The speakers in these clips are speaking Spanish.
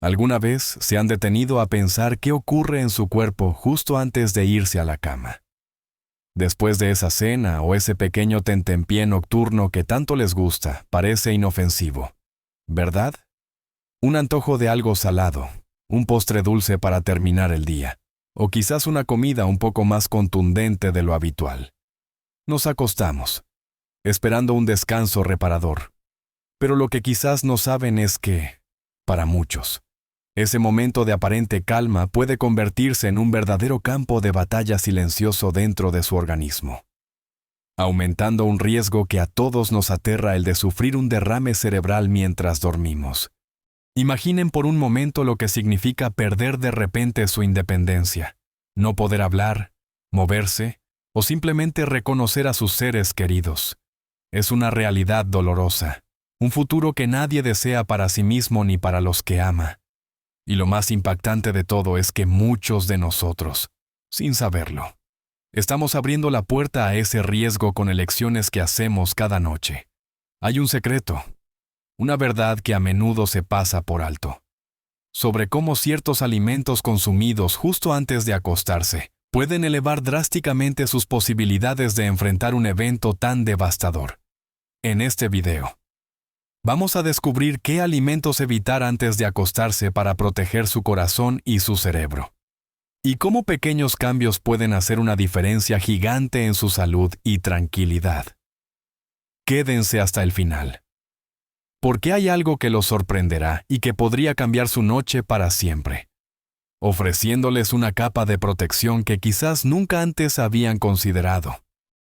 ¿Alguna vez se han detenido a pensar qué ocurre en su cuerpo justo antes de irse a la cama? Después de esa cena o ese pequeño tentempié nocturno que tanto les gusta, parece inofensivo, ¿verdad? Un antojo de algo salado, un postre dulce para terminar el día, o quizás una comida un poco más contundente de lo habitual. Nos acostamos, esperando un descanso reparador. Pero lo que quizás no saben es que, para muchos, ese momento de aparente calma puede convertirse en un verdadero campo de batalla silencioso dentro de su organismo, aumentando un riesgo que a todos nos aterra, el de sufrir un derrame cerebral mientras dormimos. Imaginen por un momento lo que significa perder de repente su independencia, no poder hablar, moverse o simplemente reconocer a sus seres queridos. Es una realidad dolorosa, un futuro que nadie desea para sí mismo ni para los que ama. Y lo más impactante de todo es que muchos de nosotros, sin saberlo, estamos abriendo la puerta a ese riesgo con elecciones que hacemos cada noche. Hay un secreto, una verdad que a menudo se pasa por alto, sobre cómo ciertos alimentos consumidos justo antes de acostarse pueden elevar drásticamente sus posibilidades de enfrentar un evento tan devastador. En este video, vamos a descubrir qué alimentos evitar antes de acostarse para proteger su corazón y su cerebro, y cómo pequeños cambios pueden hacer una diferencia gigante en su salud y tranquilidad. Quédense hasta el final, porque hay algo que los sorprenderá y que podría cambiar su noche para siempre, ofreciéndoles una capa de protección que quizás nunca antes habían considerado.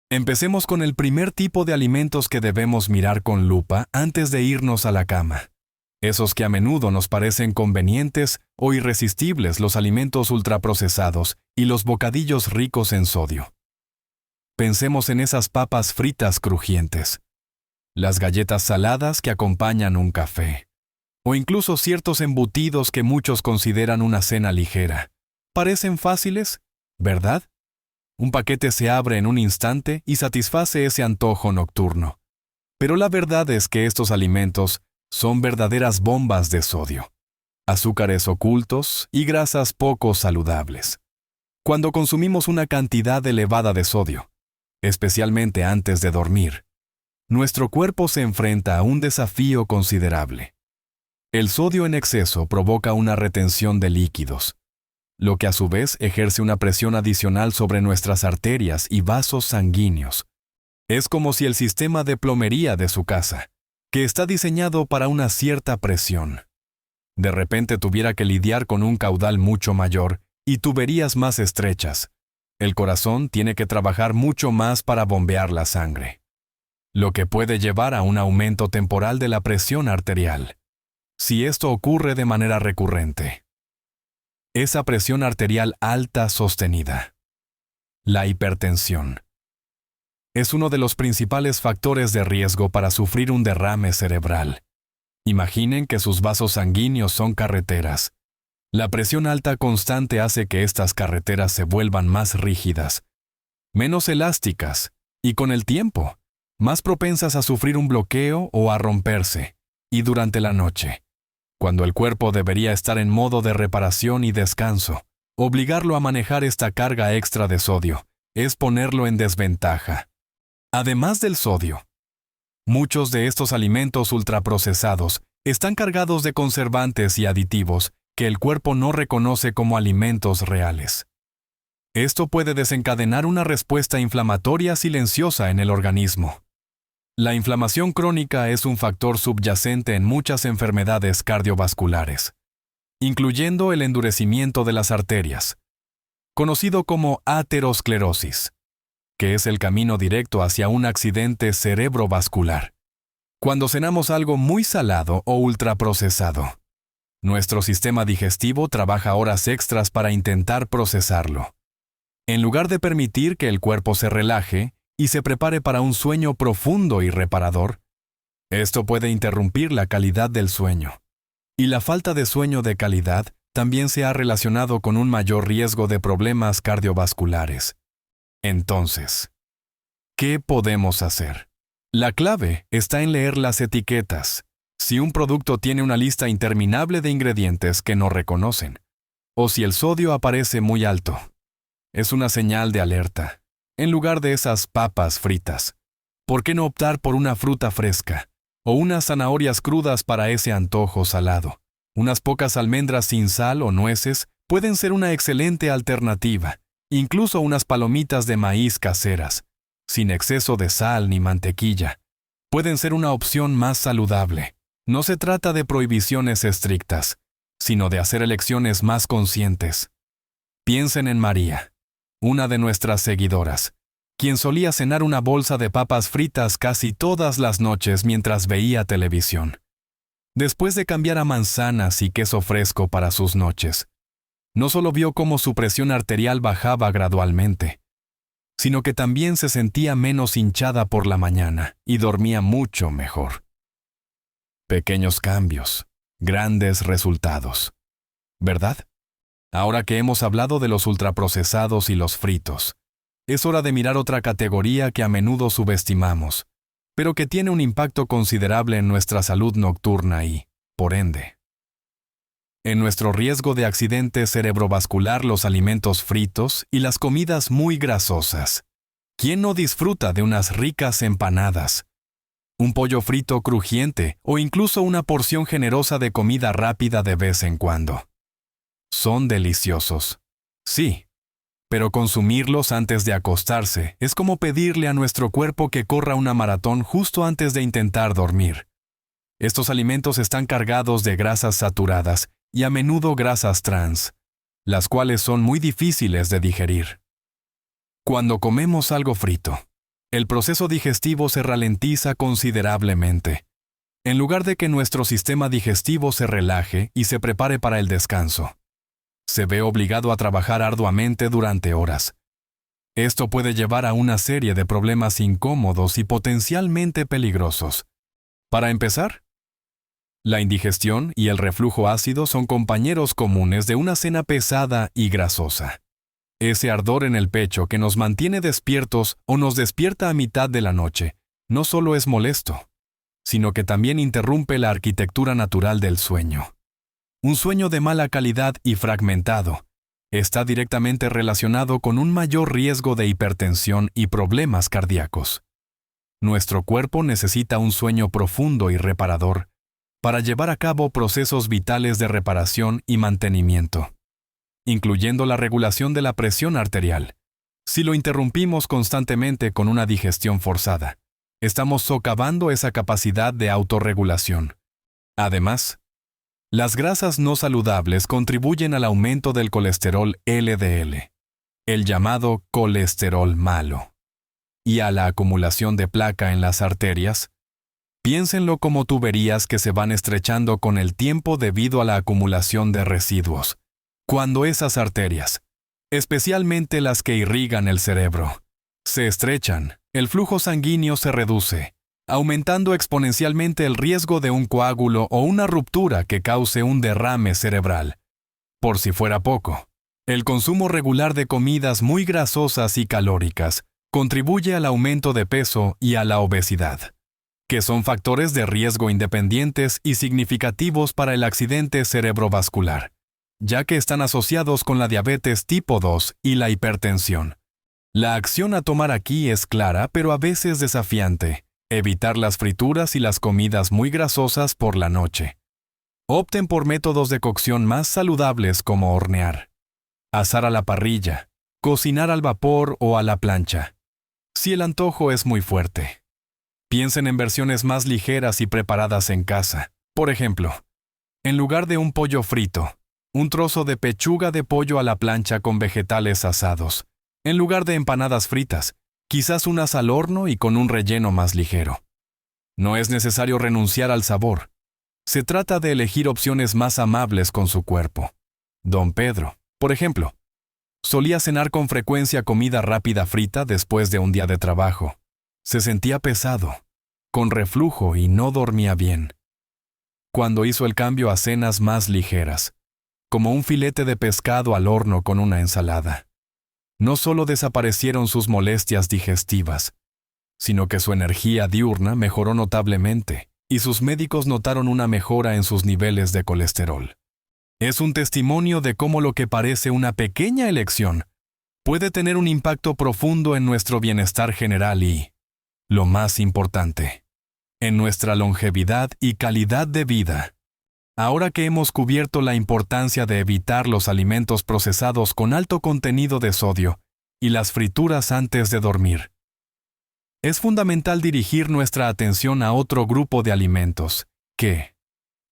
Empecemos con el primer tipo de alimentos que debemos mirar con lupa antes de irnos a la cama. Esos que a menudo nos parecen convenientes o irresistibles: los alimentos ultraprocesados y los bocadillos ricos en sodio. Pensemos en esas papas fritas crujientes, las galletas saladas que acompañan un café, o incluso ciertos embutidos que muchos consideran una cena ligera. Parecen fáciles, ¿verdad? Un paquete se abre en un instante y satisface ese antojo nocturno. Pero la verdad es que estos alimentos son verdaderas bombas de sodio, azúcares ocultos y grasas poco saludables. Cuando consumimos una cantidad elevada de sodio, especialmente antes de dormir, nuestro cuerpo se enfrenta a un desafío considerable. El sodio en exceso provoca una retención de líquidos, lo que a su vez ejerce una presión adicional sobre nuestras arterias y vasos sanguíneos. Es como si el sistema de plomería de su casa, que está diseñado para una cierta presión, de repente tuviera que lidiar con un caudal mucho mayor y tuberías más estrechas. El corazón tiene que trabajar mucho más para bombear la sangre, lo que puede llevar a un aumento temporal de la presión arterial, si esto ocurre de manera recurrente. Esa presión arterial alta sostenida, la hipertensión, es uno de los principales factores de riesgo para sufrir un derrame cerebral. Imaginen que sus vasos sanguíneos son carreteras. La presión alta constante hace que estas carreteras se vuelvan más rígidas, menos elásticas y, con el tiempo, más propensas a sufrir un bloqueo o a romperse. Y durante la noche, cuando el cuerpo debería estar en modo de reparación y descanso, obligarlo a manejar esta carga extra de sodio es ponerlo en desventaja. Además del sodio, muchos de estos alimentos ultraprocesados están cargados de conservantes y aditivos que el cuerpo no reconoce como alimentos reales. Esto puede desencadenar una respuesta inflamatoria silenciosa en el organismo. La inflamación crónica es un factor subyacente en muchas enfermedades cardiovasculares, incluyendo el endurecimiento de las arterias, conocido como aterosclerosis, que es el camino directo hacia un accidente cerebrovascular. Cuando cenamos algo muy salado o ultraprocesado, nuestro sistema digestivo trabaja horas extras para intentar procesarlo, en lugar de permitir que el cuerpo se relaje y se prepare para un sueño profundo y reparador. Esto puede interrumpir la calidad del sueño. Y la falta de sueño de calidad también se ha relacionado con un mayor riesgo de problemas cardiovasculares. Entonces, ¿qué podemos hacer? La clave está en leer las etiquetas. Si un producto tiene una lista interminable de ingredientes que no reconocen, o si el sodio aparece muy alto, es una señal de alerta. En lugar de esas papas fritas, ¿por qué no optar por una fruta fresca o unas zanahorias crudas para ese antojo salado? Unas pocas almendras sin sal o nueces pueden ser una excelente alternativa. Incluso unas palomitas de maíz caseras, sin exceso de sal ni mantequilla, pueden ser una opción más saludable. No se trata de prohibiciones estrictas, sino de hacer elecciones más conscientes. Piensen en María, una de nuestras seguidoras, quien solía cenar una bolsa de papas fritas casi todas las noches mientras veía televisión. Después de cambiar a manzanas y queso fresco para sus noches, no solo vio cómo su presión arterial bajaba gradualmente, sino que también se sentía menos hinchada por la mañana y dormía mucho mejor. Pequeños cambios, grandes resultados. ¿Verdad? Ahora que hemos hablado de los ultraprocesados y los fritos, es hora de mirar otra categoría que a menudo subestimamos, pero que tiene un impacto considerable en nuestra salud nocturna y, por ende, en nuestro riesgo de accidente cerebrovascular. Los alimentos fritos y las comidas muy grasosas. ¿Quién no disfruta de unas ricas empanadas, un pollo frito crujiente o incluso una porción generosa de comida rápida de vez en cuando? Son deliciosos. Sí, pero consumirlos antes de acostarse es como pedirle a nuestro cuerpo que corra una maratón justo antes de intentar dormir. Estos alimentos están cargados de grasas saturadas y a menudo grasas trans, las cuales son muy difíciles de digerir. Cuando comemos algo frito, el proceso digestivo se ralentiza considerablemente. En lugar de que nuestro sistema digestivo se relaje y se prepare para el descanso, se ve obligado a trabajar arduamente durante horas. Esto puede llevar a una serie de problemas incómodos y potencialmente peligrosos. Para empezar, la indigestión y el reflujo ácido son compañeros comunes de una cena pesada y grasosa. Ese ardor en el pecho que nos mantiene despiertos o nos despierta a mitad de la noche no solo es molesto, sino que también interrumpe la arquitectura natural del sueño. Un sueño de mala calidad y fragmentado está directamente relacionado con un mayor riesgo de hipertensión y problemas cardíacos. Nuestro cuerpo necesita un sueño profundo y reparador para llevar a cabo procesos vitales de reparación y mantenimiento, incluyendo la regulación de la presión arterial. Si lo interrumpimos constantemente con una digestión forzada, estamos socavando esa capacidad de autorregulación. Además, las grasas no saludables contribuyen al aumento del colesterol LDL, el llamado colesterol malo, y a la acumulación de placa en las arterias. Piénsenlo como tuberías que se van estrechando con el tiempo debido a la acumulación de residuos. Cuando esas arterias, especialmente las que irrigan el cerebro, se estrechan, el flujo sanguíneo se reduce, aumentando exponencialmente el riesgo de un coágulo o una ruptura que cause un derrame cerebral. Por si fuera poco, el consumo regular de comidas muy grasosas y calóricas contribuye al aumento de peso y a la obesidad, que son factores de riesgo independientes y significativos para el accidente cerebrovascular, ya que están asociados con la diabetes tipo 2 y la hipertensión. La acción a tomar aquí es clara, pero a veces desafiante: evitar las frituras y las comidas muy grasosas por la noche. Opten por métodos de cocción más saludables como hornear, asar a la parrilla, cocinar al vapor o a la plancha. Si el antojo es muy fuerte, piensen en versiones más ligeras y preparadas en casa. Por ejemplo, en lugar de un pollo frito, un trozo de pechuga de pollo a la plancha con vegetales asados. En lugar de empanadas fritas, quizás unas al horno y con un relleno más ligero. No es necesario renunciar al sabor. Se trata de elegir opciones más amables con su cuerpo. Don Pedro, por ejemplo, solía cenar con frecuencia comida rápida frita después de un día de trabajo. Se sentía pesado, con reflujo y no dormía bien. Cuando hizo el cambio a cenas más ligeras, como un filete de pescado al horno con una ensalada, no solo desaparecieron sus molestias digestivas, sino que su energía diurna mejoró notablemente y sus médicos notaron una mejora en sus niveles de colesterol. Es un testimonio de cómo lo que parece una pequeña elección puede tener un impacto profundo en nuestro bienestar general y, lo más importante, en nuestra longevidad y calidad de vida. Ahora que hemos cubierto la importancia de evitar los alimentos procesados con alto contenido de sodio y las frituras antes de dormir, es fundamental dirigir nuestra atención a otro grupo de alimentos que,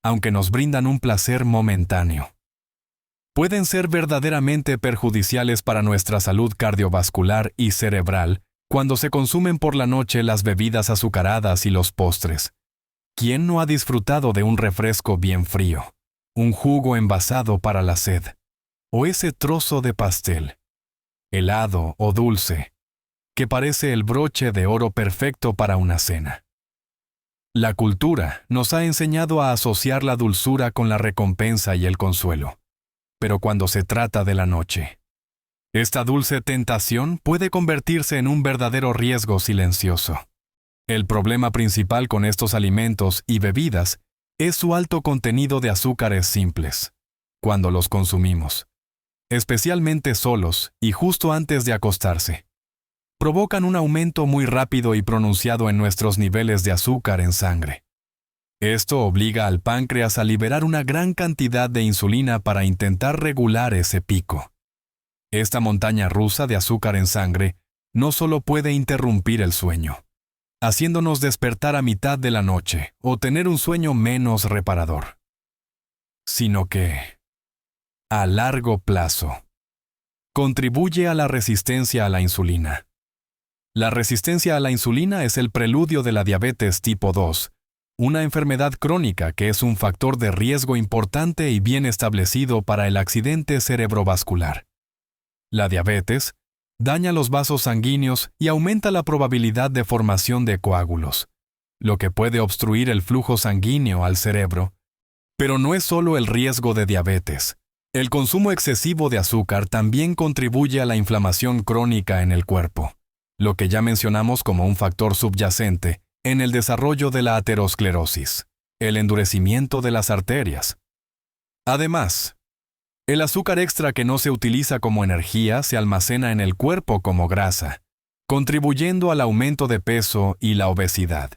aunque nos brindan un placer momentáneo, pueden ser verdaderamente perjudiciales para nuestra salud cardiovascular y cerebral cuando se consumen por la noche las bebidas azucaradas y los postres. ¿Quién no ha disfrutado de un refresco bien frío, un jugo envasado para la sed, o ese trozo de pastel, helado o dulce, que parece el broche de oro perfecto para una cena? La cultura nos ha enseñado a asociar la dulzura con la recompensa y el consuelo. Pero cuando se trata de la noche, esta dulce tentación puede convertirse en un verdadero riesgo silencioso. El problema principal con estos alimentos y bebidas es su alto contenido de azúcares simples, cuando los consumimos, especialmente solos y justo antes de acostarse. Provocan un aumento muy rápido y pronunciado en nuestros niveles de azúcar en sangre. Esto obliga al páncreas a liberar una gran cantidad de insulina para intentar regular ese pico. Esta montaña rusa de azúcar en sangre no solo puede interrumpir el sueño, haciéndonos despertar a mitad de la noche o tener un sueño menos reparador, sino que, a largo plazo, contribuye a la resistencia a la insulina. La resistencia a la insulina es el preludio de la diabetes tipo 2, una enfermedad crónica que es un factor de riesgo importante y bien establecido para el accidente cerebrovascular. La diabetes daña los vasos sanguíneos y aumenta la probabilidad de formación de coágulos, lo que puede obstruir el flujo sanguíneo al cerebro. Pero no es solo el riesgo de diabetes. El consumo excesivo de azúcar también contribuye a la inflamación crónica en el cuerpo, lo que ya mencionamos como un factor subyacente en el desarrollo de la aterosclerosis, el endurecimiento de las arterias. Además, el azúcar extra que no se utiliza como energía se almacena en el cuerpo como grasa, contribuyendo al aumento de peso y la obesidad.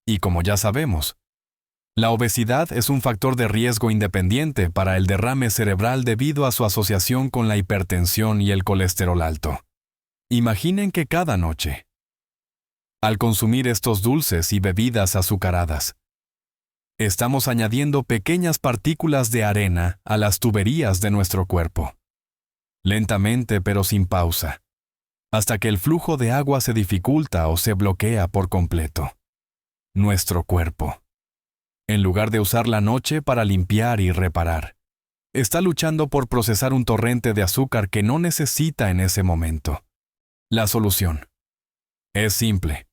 Y como ya sabemos, la obesidad es un factor de riesgo independiente para el derrame cerebral debido a su asociación con la hipertensión y el colesterol alto. Imaginen que cada noche, al consumir estos dulces y bebidas azucaradas, estamos añadiendo pequeñas partículas de arena a las tuberías de nuestro cuerpo, lentamente pero sin pausa, hasta que el flujo de agua se dificulta o se bloquea por completo. Nuestro cuerpo, en lugar de usar la noche para limpiar y reparar, está luchando por procesar un torrente de azúcar que no necesita en ese momento. La solución es simple,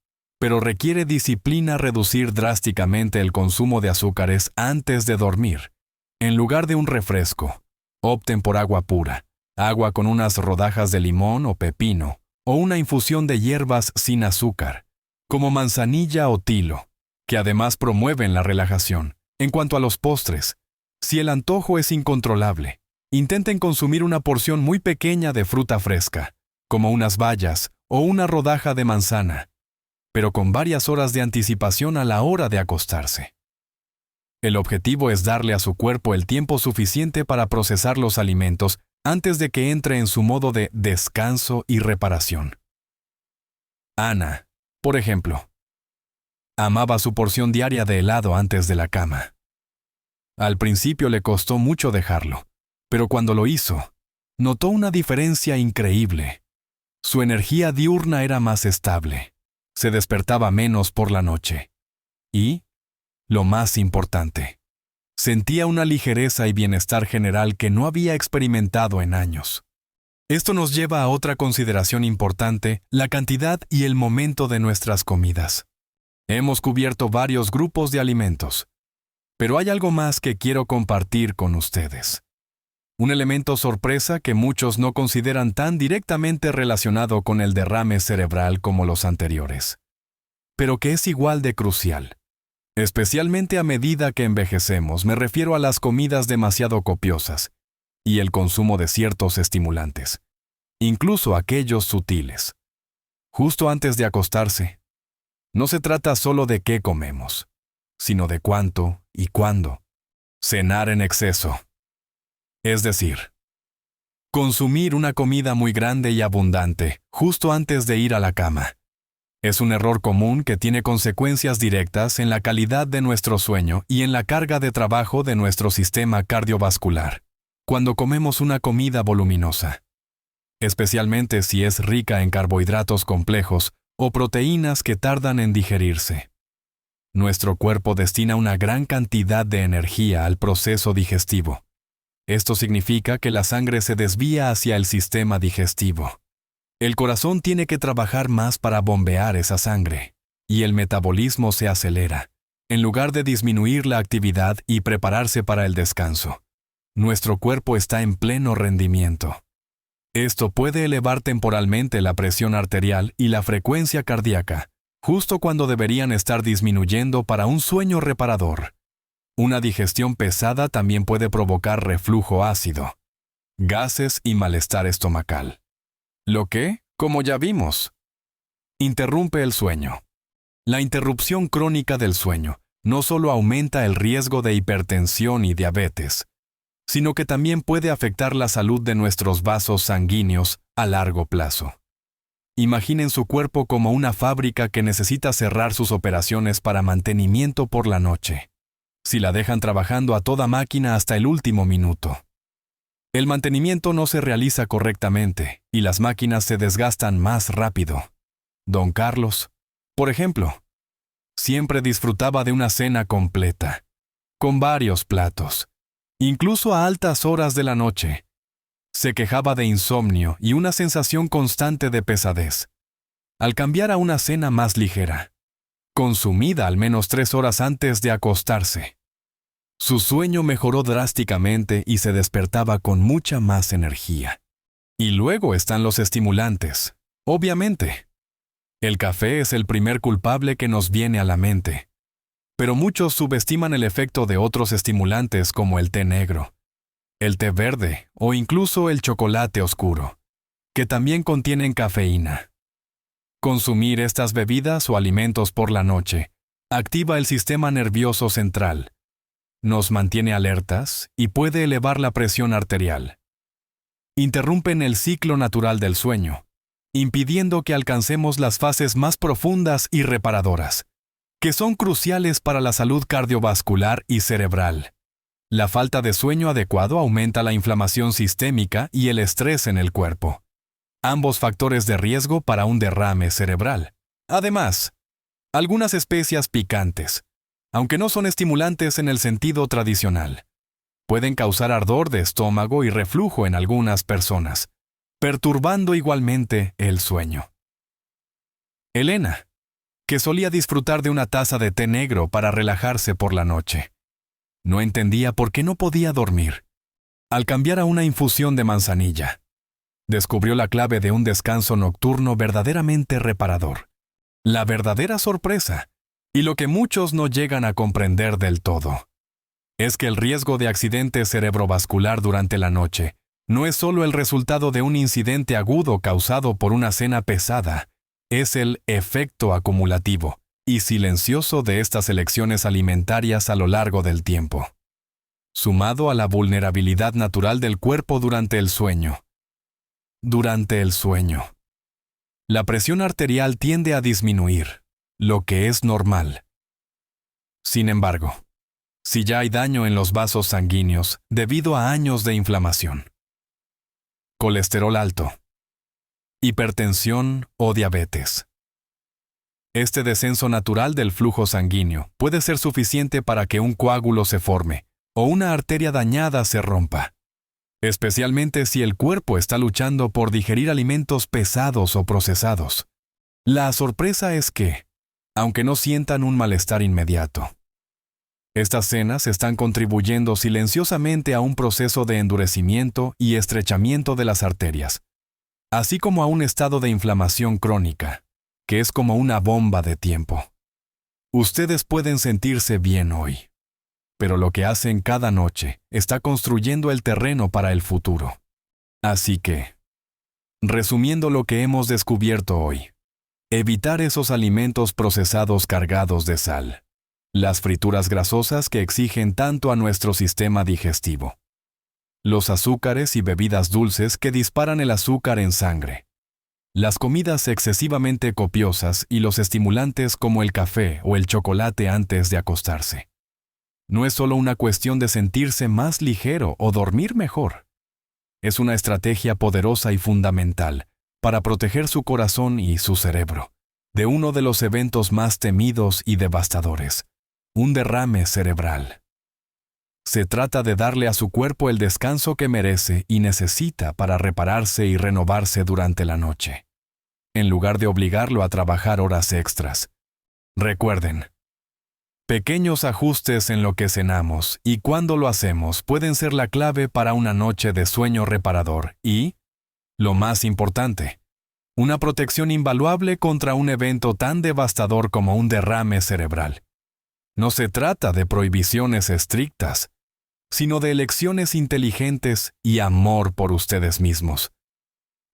pero requiere disciplina reducir drásticamente el consumo de azúcares antes de dormir. En lugar de un refresco, opten por agua pura, agua con unas rodajas de limón o pepino, o una infusión de hierbas sin azúcar, como manzanilla o tilo, que además promueven la relajación. En cuanto a los postres, si el antojo es incontrolable, intenten consumir una porción muy pequeña de fruta fresca, como unas bayas o una rodaja de manzana, pero con varias horas de anticipación a la hora de acostarse. El objetivo es darle a su cuerpo el tiempo suficiente para procesar los alimentos antes de que entre en su modo de descanso y reparación. Ana, por ejemplo, amaba su porción diaria de helado antes de la cama. Al principio le costó mucho dejarlo, pero cuando lo hizo, notó una diferencia increíble. Su energía diurna era más estable. Se despertaba menos por la noche. Y, lo más importante, sentía una ligereza y bienestar general que no había experimentado en años. Esto nos lleva a otra consideración importante, la cantidad y el momento de nuestras comidas. Hemos cubierto varios grupos de alimentos, pero hay algo más que quiero compartir con ustedes. Un elemento sorpresa que muchos no consideran tan directamente relacionado con el derrame cerebral como los anteriores, pero que es igual de crucial. Especialmente a medida que envejecemos, me refiero a las comidas demasiado copiosas y el consumo de ciertos estimulantes, incluso aquellos sutiles. Justo antes de acostarse, no se trata solo de qué comemos, sino de cuánto y cuándo. Cenar en exceso. Es decir, consumir una comida muy grande y abundante justo antes de ir a la cama. Es un error común que tiene consecuencias directas en la calidad de nuestro sueño y en la carga de trabajo de nuestro sistema cardiovascular, cuando comemos una comida voluminosa, especialmente si es rica en carbohidratos complejos o proteínas que tardan en digerirse. Nuestro cuerpo destina una gran cantidad de energía al proceso digestivo. Esto significa que la sangre se desvía hacia el sistema digestivo. El corazón tiene que trabajar más para bombear esa sangre, y el metabolismo se acelera, en lugar de disminuir la actividad y prepararse para el descanso. Nuestro cuerpo está en pleno rendimiento. Esto puede elevar temporalmente la presión arterial y la frecuencia cardíaca, justo cuando deberían estar disminuyendo para un sueño reparador. Una digestión pesada también puede provocar reflujo ácido, gases y malestar estomacal. Lo que, como ya vimos, interrumpe el sueño. La interrupción crónica del sueño no solo aumenta el riesgo de hipertensión y diabetes, sino que también puede afectar la salud de nuestros vasos sanguíneos a largo plazo. Imaginen su cuerpo como una fábrica que necesita cerrar sus operaciones para mantenimiento por la noche, si la dejan trabajando a toda máquina hasta el último minuto. El mantenimiento no se realiza correctamente y las máquinas se desgastan más rápido. Don Carlos, por ejemplo, siempre disfrutaba de una cena completa, con varios platos, incluso a altas horas de la noche. Se quejaba de insomnio y una sensación constante de pesadez. Al cambiar a una cena más ligera, consumida al menos 3 horas antes de acostarse, su sueño mejoró drásticamente y se despertaba con mucha más energía. Y luego están los estimulantes, obviamente. El café es el primer culpable que nos viene a la mente, pero muchos subestiman el efecto de otros estimulantes como el té negro, el té verde o incluso el chocolate oscuro, que también contienen cafeína. Consumir estas bebidas o alimentos por la noche activa el sistema nervioso central, nos mantiene alertas y puede elevar la presión arterial. Interrumpen el ciclo natural del sueño, impidiendo que alcancemos las fases más profundas y reparadoras, que son cruciales para la salud cardiovascular y cerebral. La falta de sueño adecuado aumenta la inflamación sistémica y el estrés en el cuerpo, ambos factores de riesgo para un derrame cerebral. Además, algunas especias picantes, aunque no son estimulantes en el sentido tradicional, pueden causar ardor de estómago y reflujo en algunas personas, perturbando igualmente el sueño. Elena, que solía disfrutar de una taza de té negro para relajarse por la noche, no entendía por qué no podía dormir. Al cambiar a una infusión de manzanilla, descubrió la clave de un descanso nocturno verdaderamente reparador. La verdadera sorpresa, y lo que muchos no llegan a comprender del todo, es que el riesgo de accidente cerebrovascular durante la noche no es solo el resultado de un incidente agudo causado por una cena pesada, es el efecto acumulativo y silencioso de estas elecciones alimentarias a lo largo del tiempo, sumado a la vulnerabilidad natural del cuerpo durante el sueño. Durante el sueño, la presión arterial tiende a disminuir, lo que es normal. Sin embargo, si ya hay daño en los vasos sanguíneos debido a años de inflamación, colesterol alto, hipertensión o diabetes, este descenso natural del flujo sanguíneo puede ser suficiente para que un coágulo se forme o una arteria dañada se rompa, especialmente si el cuerpo está luchando por digerir alimentos pesados o procesados. La sorpresa es que, aunque no sientan un malestar inmediato, estas cenas están contribuyendo silenciosamente a un proceso de endurecimiento y estrechamiento de las arterias, así como a un estado de inflamación crónica, que es como una bomba de tiempo. Ustedes pueden sentirse bien hoy, pero lo que hacen cada noche está construyendo el terreno para el futuro. Así que, resumiendo lo que hemos descubierto hoy, evitar esos alimentos procesados cargados de sal, las frituras grasosas que exigen tanto a nuestro sistema digestivo, los azúcares y bebidas dulces que disparan el azúcar en sangre, las comidas excesivamente copiosas y los estimulantes como el café o el chocolate antes de acostarse. No es solo una cuestión de sentirse más ligero o dormir mejor. Es una estrategia poderosa y fundamental para proteger su corazón y su cerebro de uno de los eventos más temidos y devastadores, un derrame cerebral. Se trata de darle a su cuerpo el descanso que merece y necesita para repararse y renovarse durante la noche, en lugar de obligarlo a trabajar horas extras. Recuerden, pequeños ajustes en lo que cenamos y cuándo lo hacemos pueden ser la clave para una noche de sueño reparador y, lo más importante, una protección invaluable contra un evento tan devastador como un derrame cerebral. No se trata de prohibiciones estrictas, sino de elecciones inteligentes y amor por ustedes mismos.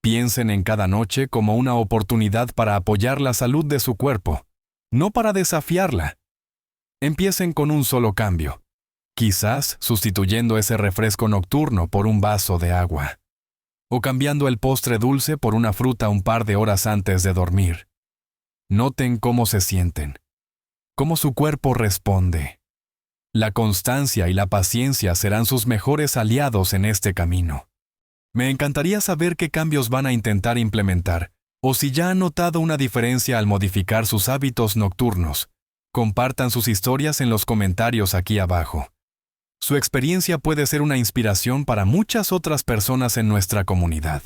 Piensen en cada noche como una oportunidad para apoyar la salud de su cuerpo, no para desafiarla. Empiecen con un solo cambio, quizás sustituyendo ese refresco nocturno por un vaso de agua, o cambiando el postre dulce por una fruta un par de horas antes de dormir. Noten cómo se sienten, cómo su cuerpo responde. La constancia y la paciencia serán sus mejores aliados en este camino. Me encantaría saber qué cambios van a intentar implementar, o si ya han notado una diferencia al modificar sus hábitos nocturnos. Compartan sus historias en los comentarios aquí abajo. Su experiencia puede ser una inspiración para muchas otras personas en nuestra comunidad.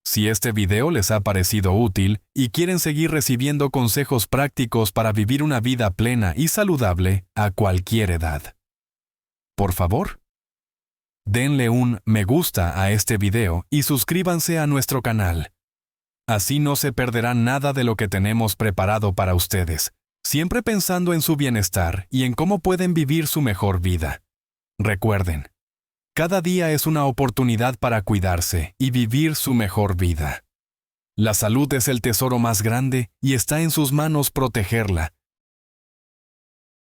Si este video les ha parecido útil y quieren seguir recibiendo consejos prácticos para vivir una vida plena y saludable a cualquier edad, por favor, denle un me gusta a este video y suscríbanse a nuestro canal. Así no se perderán nada de lo que tenemos preparado para ustedes, siempre pensando en su bienestar y en cómo pueden vivir su mejor vida. Recuerden, cada día es una oportunidad para cuidarse y vivir su mejor vida. La salud es el tesoro más grande y está en sus manos protegerla,